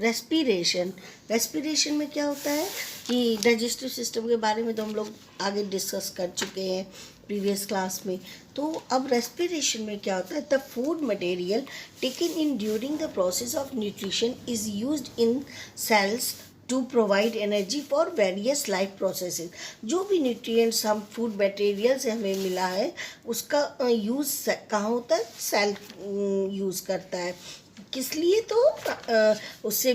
Respiration. Respiration में क्या होता है कि डाइजेस्टिव सिस्टम के बारे में तो हम लोग आगे डिस्कस कर चुके हैं प्रीवियस क्लास में। तो अब रेस्पिरेशन में क्या होता है, the food material taken in during the process of nutrition is used in cells to provide energy for various life processes. जो भी न्यूट्रिएंट्स हम फूड मटेरियल से हमें मिला है उसका यूज़ कहाँ होता है, सेल यूज़ करता है। किस लिए, तो उससे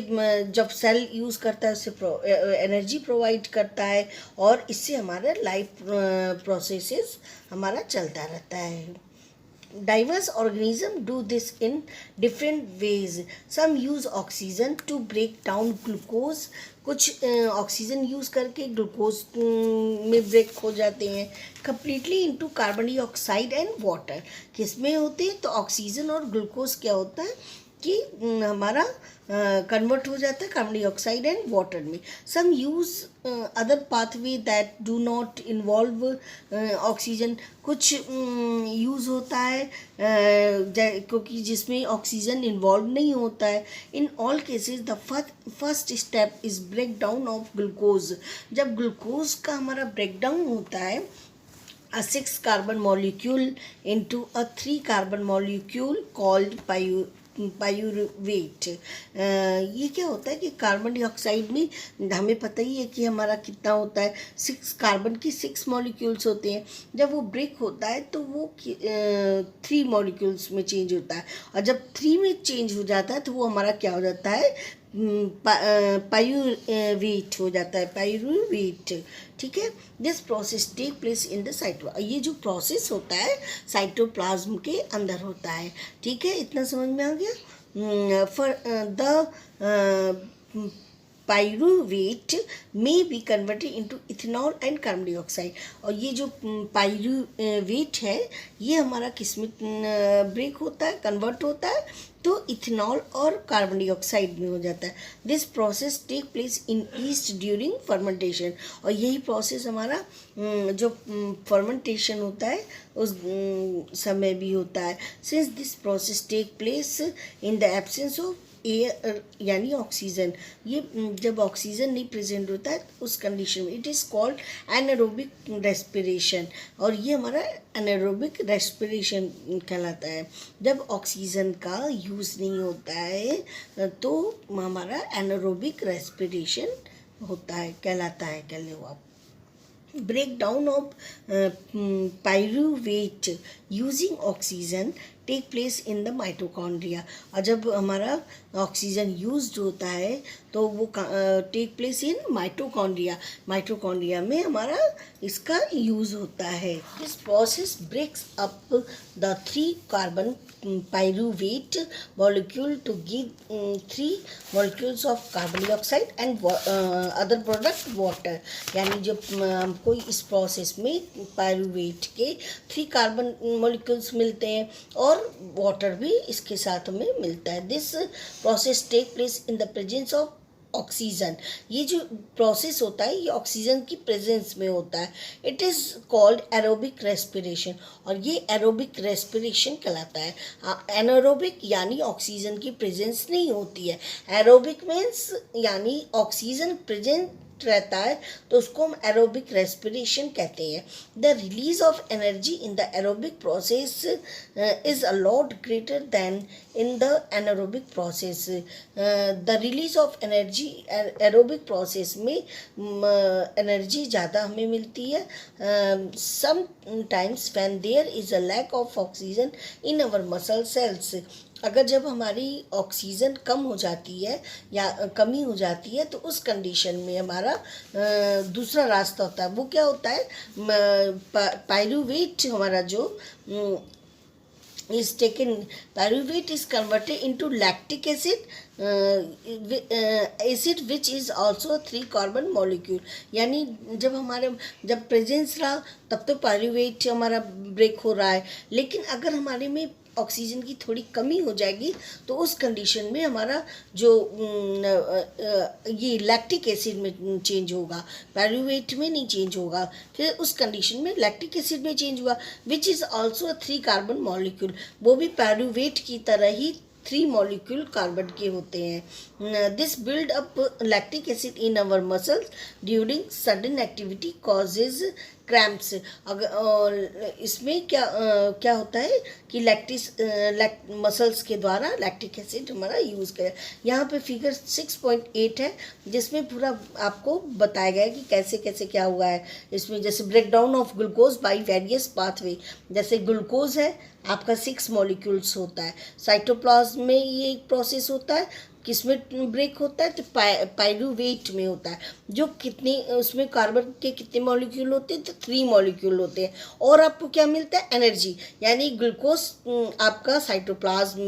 जब सेल यूज़ करता है उससे एनर्जी प्रोवाइड करता है और इससे हमारा लाइफ प्रोसेसेस हमारा चलता रहता है। Diverse organisms do this in different ways. Some use oxygen to break down glucose. कुछ ऑक्सीजन यूज़ करके ग्लूकोज में ब्रेक हो जाते हैं completely into carbon dioxide and water. किस में होते हैं, तो ऑक्सीजन और ग्लूकोज क्या होता है कि हमारा कन्वर्ट हो जाता है कार्बन डाइऑक्साइड एंड वाटर में। Some use other pathway that do not involve oxygen. कुछ यूज़ होता है क्योंकि जिसमें ऑक्सीजन इन्वॉल्व नहीं होता है। In all cases the first step is break down of glucose. जब ग्लूकोज का हमारा ब्रेक डाउन होता है a 6 carbon molecule into a 3 carbon molecule called पायूरेट। ये क्या होता है कि कार्बन डाइऑक्साइड में हमें पता ही है कि हमारा कितना होता है, 6 कार्बन की 6 मॉलिक्यूल्स होते हैं। जब वो ब्रेक होता है तो वो 3 मॉलिक्यूल्स में चेंज होता है और जब 3 में चेंज हो जाता है तो वो हमारा क्या हो जाता है, पायूरेट हो जाता है, पायूरेट। ठीक है, this process take place in the cyto. ये जो प्रोसेस होता है साइटोप्लाज्म के अंदर होता है। ठीक है, इतना समझ में आ गया। फॉर द पाइरूवेट में be converted into ethanol and carbon dioxide. और ये जो पाइरूवेट है ये हमारा किस में ब्रेक होता है, कन्वर्ट होता है, तो इथेनॉल और कार्बन डाइऑक्साइड में हो जाता है। This process take place in yeast during fermentation. और यही प्रोसेस हमारा जो फर्मेंटेशन होता है उस समय भी होता है। Since this process take place in the absence of air यानी ऑक्सीजन, ये जब ऑक्सीजन नहीं प्रेजेंट होता है उस कंडीशन में it is called anaerobic respiration. और ये हमारा एनारोबिक रेस्पिरेशन कहलाता है। जब ऑक्सीजन का यूज़ नहीं होता है तो हमारा एनारोबिक रेस्पिरेशन होता है, कहलाता है, कह लो आप। breakdown of pyruvate using oxygen take place in the mitochondria. और जब हमारा ऑक्सीजन यूज्ड होता है तो वो take place in mitochondria. Mitochondria में हमारा इसका यूज़ होता है। This process breaks up the 3 carbon pyruvate molecule to give 3 molecules of carbon dioxide and other product water। यानी जब हमको इस प्रोसेस में पायरूवेट के 3 कार्बन मॉलिक्यूल्स मिलते हैं और वाटर भी इसके साथ हमें मिलता है। This process take place in the presence of oxygen. ये जो प्रोसेस होता है ये ऑक्सीजन की प्रेजेंस में होता है। It is called aerobic respiration. और ये एरोबिक रेस्पिरेशन कहलाता है। एनारोबिक यानी ऑक्सीजन की प्रेजेंस नहीं होती है। एरोबिक मीन्स यानी ऑक्सीजन प्रेजेंट रहता है तो उसको हम एरोबिक रेस्पिरेशन कहते हैं। The release of energy in the aerobic process is a lot greater than in the anaerobic process. The release of energy aerobic process में एनर्जी ज़्यादा हमें मिलती है। Sometimes when there is a lack of oxygen in our muscle cells. अगर जब हमारी oxygen कम हो जाती है या कमी हो जाती है तो उस कंडीशन में हमारा दूसरा रास्ता होता है। वो क्या होता है, पायरूवेट हमारा जो is taken, pyruvate is converted into lactic acid acid which is also 3 carbon molecule. यानी जब प्रेजेंस रहा तब तो पायरूवेट हमारा ब्रेक हो रहा है, लेकिन अगर हमारे में ऑक्सीजन की थोड़ी कमी हो जाएगी तो उस कंडीशन में हमारा जो ये लैक्टिक एसिड में चेंज होगा, पायरूवेट में नहीं चेंज होगा। फिर उस कंडीशन में लैक्टिक एसिड में चेंज हुआ which is also 3 carbon molecule. वो भी पायरूवेट की तरह ही 3 मॉलिक्यूल कार्बन के होते हैं. This build up lactic acid in our muscles during sudden activity causes cramps. अगर इसमें क्या होता है कि मसल्स के द्वारा लैक्टिक एसिड हमारा यूज़ करें. यहाँ पे फिगर 6.8 है जिसमें पूरा आपको बताया गया है कि कैसे कैसे क्या हुआ है इसमें. जैसे break down of glucose by various pathway. जैसे ग्लूकोज है आपका 6 मॉलिक्यूल्स होता है. साइटोप्लाज्म में ये एक प्रोसेस होता है. किसमें ब्रेक होता है तो पाइरूवेट में होता है. जो कितने उसमें कार्बन के कितने मॉलिक्यूल होते हैं तो 3 मॉलिक्यूल होते हैं. और आपको क्या मिलता है एनर्जी. यानी ग्लूकोज आपका साइटोप्लाज्म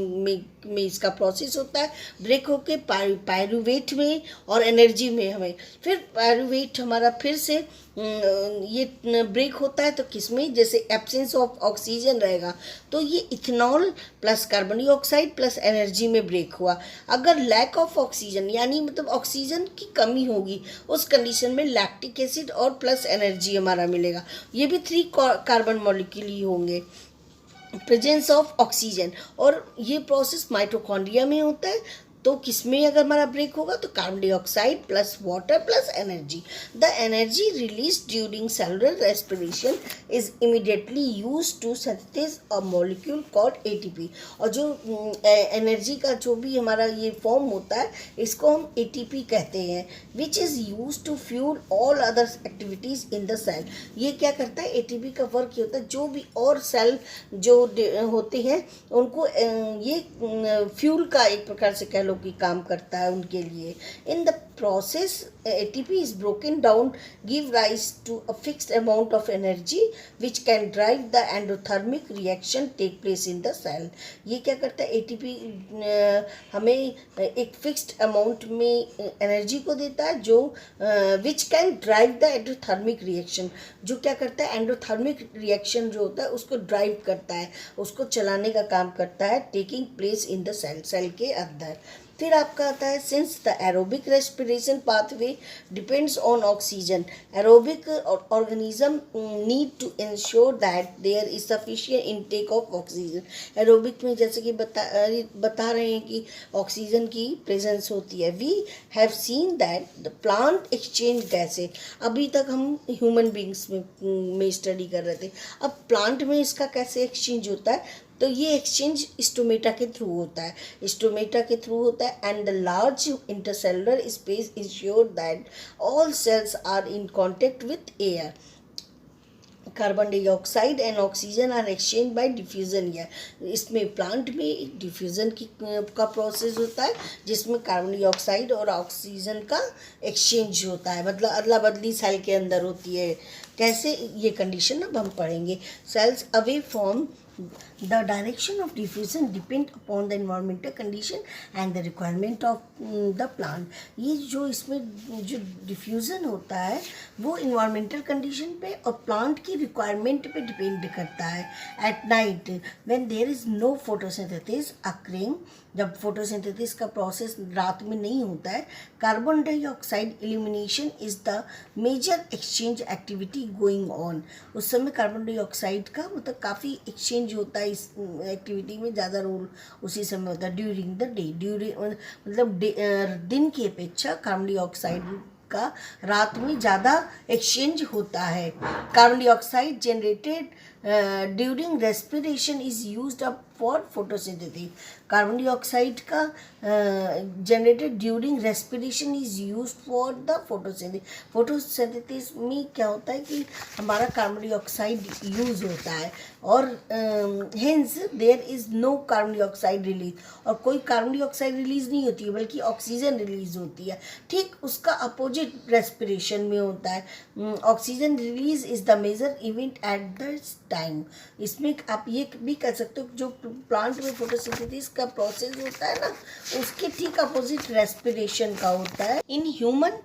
में इसका प्रोसेस होता है ब्रेक होके पाइरूवेट में और एनर्जी में हमें. फिर पाइरूवेट हमारा फिर से ये ब्रेक होता है तो किसमें जैसे एब्सेंस ऑफ ऑक्सीजन रहेगा तो ये ethanol plus carbon dioxide plus energy में ब्रेक हुआ. अगर लैक ऑफ ऑक्सीजन यानी मतलब ऑक्सीजन की कमी होगी उस कंडीशन में लैक्टिक एसिड और प्लस एनर्जी हमारा मिलेगा. ये भी 3 कार्बन मॉलिक्यूल ही होंगे. प्रेजेंस ऑफ ऑक्सीजन और ये प्रोसेस माइटोकॉन्ड्रिया में होता है. तो किसमें अगर हमारा ब्रेक होगा तो carbon dioxide plus water plus energy. The energy release during cellular respiration is immediately use to synthesise a molecule called ATP. और जो एनर्जी का जो भी हमारा ये फॉर्म होता है इसको हम एटीपी कहते हैं which is use to fuel all other activities in the cell. ये क्या करता है एटीपी का वर्क ये होता है जो भी और सेल जो होते हैं उनको ये फ्यूल का एक प्रकार से कह लो की काम करता है उनके लिए. In the process ATP is broken down give rise to a fixed amount of energy which can drive the endothermic reaction take place in the cell. ये क्या करता है एटीपी हमें एक फिक्स्ड अमाउंट में एनर्जी को देता है जो विच can drive the endothermic reaction. जो क्या करता है एंडोथर्मिक रिएक्शन जो होता है उसको ड्राइव करता है उसको चलाने का काम करता है taking place in the cell के अंदर. फिर आपका आता है since the aerobic respiration pathway depends on oxygen. Aerobic organism need to ensure that there is sufficient intake of oxygen. Aerobic में जैसे कि बता रहे हैं कि ऑक्सीजन की प्रेजेंस होती है. We have seen that the plant exchange gases. अभी तक हम ह्यूमन बींग्स में स्टडी कर रहे थे. अब प्लांट में इसका कैसे एक्सचेंज होता है तो ये एक्सचेंज स्टोमेटा के थ्रू होता है. स्टोमेटा के थ्रू होता है and the large intercellular space ensure that all cells are in contact with air. Carbon dioxide and oxygen are exchange by diffusion. या इसमें प्लांट में डिफ्यूजन का प्रोसेस होता है जिसमें कार्बन डाइऑक्साइड और ऑक्सीजन का एक्सचेंज होता है. मतलब अदला बदली सेल के अंदर होती है. कैसे ये कंडीशन अब हम पढ़ेंगे. Cells away from the direction of diffusion depend upon the environmental condition and the requirement of the plant. ये जो इसमें जो डिफ्यूज़न होता है वो environmental condition पे और plant की requirement पे डिपेंड करता है. At night when there is no photosynthesis occurring, जब फोटोसिंथेसिस का प्रोसेस रात में नहीं होता है carbon dioxide elimination is the major exchange activity going on. उस समय कार्बन डाइऑक्साइड का मतलब काफ़ी एक्सचेंज होता है इस एक्टिविटी में ज़्यादा रोल उसी समय होता है. ड्यूरिंग द डे मतलब दिन की अपेक्षा कार्बन डाइऑक्साइड का रात में ज़्यादा एक्सचेंज होता है. Carbon dioxide generated during respiration is used up for photosynthesis. Carbon dioxide का generated during respiration is used for the photosynthesis. Photosynthesis में क्या होता है कि हमारा कार्बन डाइऑक्साइड यूज़ होता है और hence there is no carbon dioxide release. और कोई कार्बन डाइऑक्साइड रिलीज़ नहीं होती है बल्कि ऑक्सीजन रिलीज़ होती है. ठीक उसका अपोजिट रेस्पिरेशन में होता है. Oxygen release is the major event at this time. इसमें आप ये भी कह सकते हो जो प्लांट में फोटोसिंथेसिस का प्रोसेस होता है ना उसके ठीक अपोजिट रेस्पिरेशन का होता है. In human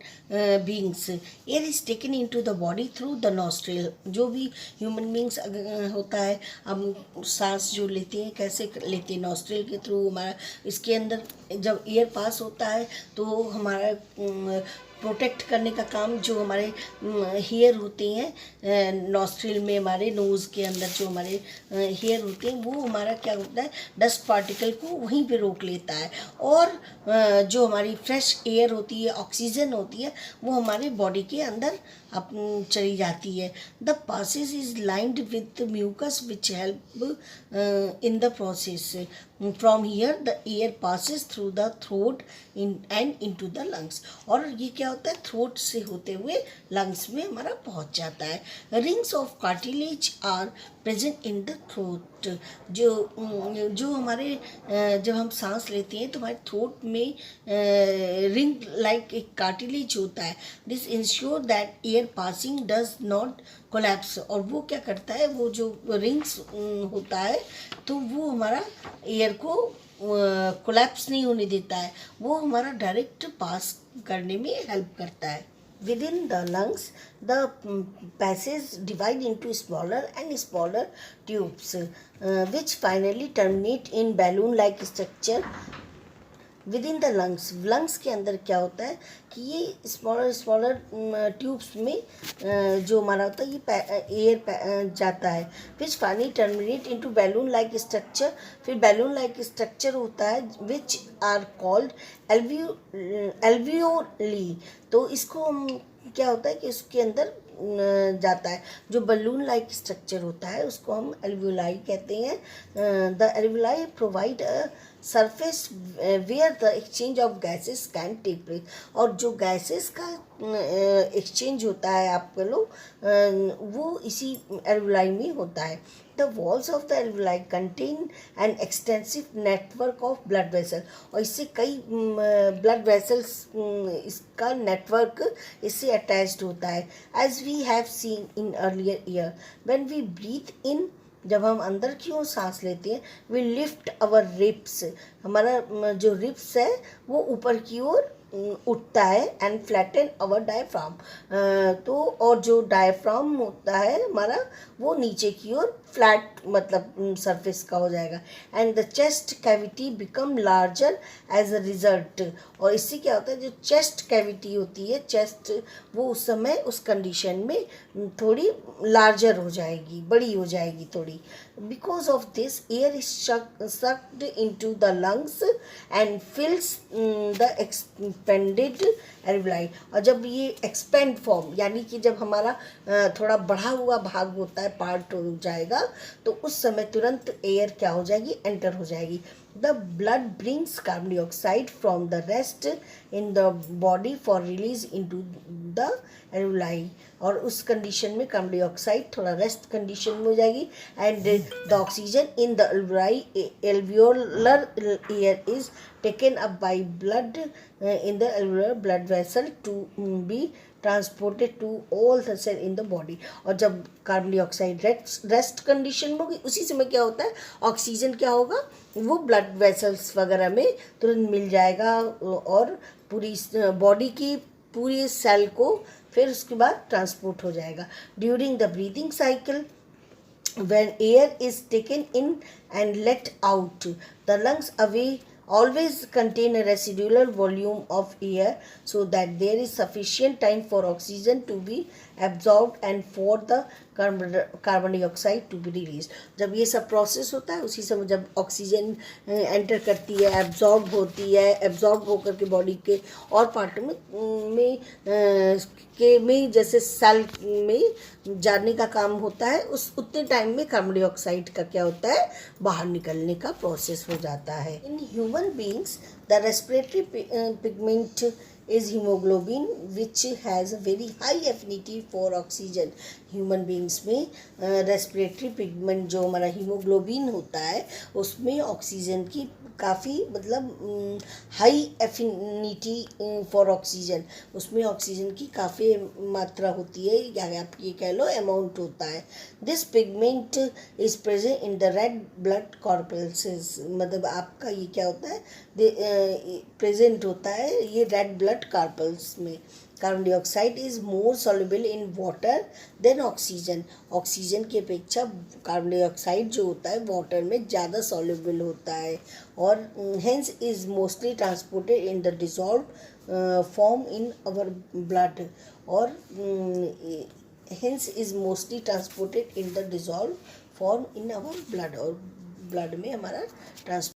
beings air is taken into the body through the nostril. जो भी ह्यूमन बींग्स होता है हम सांस जो लेते हैं कैसे लेते हैं नॉस्ट्रिल के थ्रू. हमारा इसके अंदर जब एयर पास होता है तो हमारा प्रोटेक्ट करने का काम जो हमारे हेयर होते हैं नॉस्ट्रिल में, हमारे नोज़ के अंदर जो हमारे हेयर होते हैं, वो हमारा क्या होता है, डस्ट पार्टिकल को वहीं पे रोक लेता है। और जो हमारी फ्रेश एयर होती है, ऑक्सीजन होती है, वो हमारे बॉडी के अंदर चली जाती है। The passage is lined with mucus which help in the process. From here the air passes through the throat and into the lungs. और ये क्या होता है, थ्रोट से होते हुए लंग्स में हमारा पहुंच जाता है। Rings of cartilage are present in the throat. जो हमारे जब हम सांस लेते हैं तो हमारे थ्रोट में रिंग लाइक एक कार्टिलेज होता है। This ensure that air passing does not collapse. और वो क्या करता है, वो जो रिंग्स होता है तो वो हमारा एयर को कोलैप्स नहीं होने देता है, वो हमारा डायरेक्ट पास करने में हेल्प करता है। Within the lungs, the passage divide into smaller and smaller tubes, which finally terminate in balloon-like structure. Within the lungs के अंदर क्या होता है कि ये स्मॉलर ट्यूब्स में जो हमारा होता है ये एयर जाता है, which finally terminate into balloon like structure. फिर बैलून लाइक स्ट्रक्चर होता है विच आर कॉल्ड एल्वियोली। तो इसको हम क्या होता है कि उसके अंदर जाता है, जो बलून लाइक स्ट्रक्चर होता है उसको हम एल्वियोलाई कहते हैं। The alveoli provide a surface where the exchange of gases can take place. और जो गैसेस का एक्सचेंज होता है आप कह लो वो इसी एल्वियोलाई में होता है। The walls of the alveoli contain an extensive network of blood vessel. और इससे कई ब्लड वेसल्स इसका नेटवर्क इससे अटैच्ड होता है। As we have seen in earlier year, when we breathe in, जब हम अंदर की ओर सांस लेते हैं, वी लिफ्ट अवर रिब्स, हमारा जो रिब्स है वो ऊपर की ओर उठता है, एंड फ्लैटन अवर डायफ्राम। तो और जो डायफ्राम होता है हमारा वो नीचे की ओर फ्लैट मतलब सरफेस का हो जाएगा। And the chest cavity become larger as a result. और इससे क्या होता है, जो चेस्ट कैविटी होती है, चेस्ट, वो उस समय उस कंडीशन में थोड़ी लार्जर हो जाएगी, बड़ी हो जाएगी थोड़ी। Because of this air is sucked into the lungs and fills the expanded alveoli। और जब ये एक्सपेंड फॉर्म यानी कि जब हमारा थोड़ा बढ़ा हुआ भाग होता है, पार्ट हो जाएगा, तो उस समय तुरंत एयर क्या हो जाएगी, एंटर हो जाएगी। The blood brings carbon dioxide from the rest in the body for release into the alveoli। और उस कंडीशन में कार्बन डाइऑक्साइड थोड़ा रेस्ट कंडीशन में हो जाएगी, and the oxygen in the alveolar air is taken up by blood in the alveolar blood vessel to be transported to all the cell in the body. और जब carbon dioxide rest condition में होगी, उसी समय क्या होता है, oxygen क्या होगा, वो ब्लड वेसल्स वगैरह में तुरंत मिल जाएगा और पूरी बॉडी की पूरी सेल को फिर उसके बाद ट्रांसपोर्ट हो जाएगा। During the breathing cycle, when air is taken in and let out, the lungs away always contain a residual volume of air so that there is sufficient time for oxygen to be absorbed and for the carbon dioxide to be release. जब ये सब process होता है उसी समय जब oxygen enter करती है, एब्जॉर्ब होती है, एब्जॉर्ब होकर के बॉडी के और पार्ट में जैसे सेल में जाने का काम होता है, उस उतने टाइम में कार्बन डाइऑक्साइड का क्या होता है, बाहर निकलने का प्रोसेस हो जाता है। In human beings the respiratory pigment is hemoglobin, which has a very high affinity for oxygen। Human beings में रेस्पिरेटरी पिगमेंट जो हमारा हीमोग्लोबिन होता है उसमें ऑक्सीजन की काफ़ी मतलब हाई एफिनिटी फॉर ऑक्सीजन, उसमें ऑक्सीजन की काफ़ी मात्रा होती है, या आप ये कह लो अमाउंट होता है। This pigment is present in the red blood corpuscles, मतलब आपका ये क्या होता है, प्रेजेंट होता है ये रेड ब्लड कॉर्पल्स में। Carbon dioxide is more soluble in water than oxygen. Oxygen की अपेक्षा कार्बन डाइऑक्साइड जो होता है वाटर में ज़्यादा सॉल्युबल होता है, और hence is mostly transported in the dissolve form in our blood, और hence is mostly transported in the dissolve form in our blood, और ब्लड में हमारा ट्रांस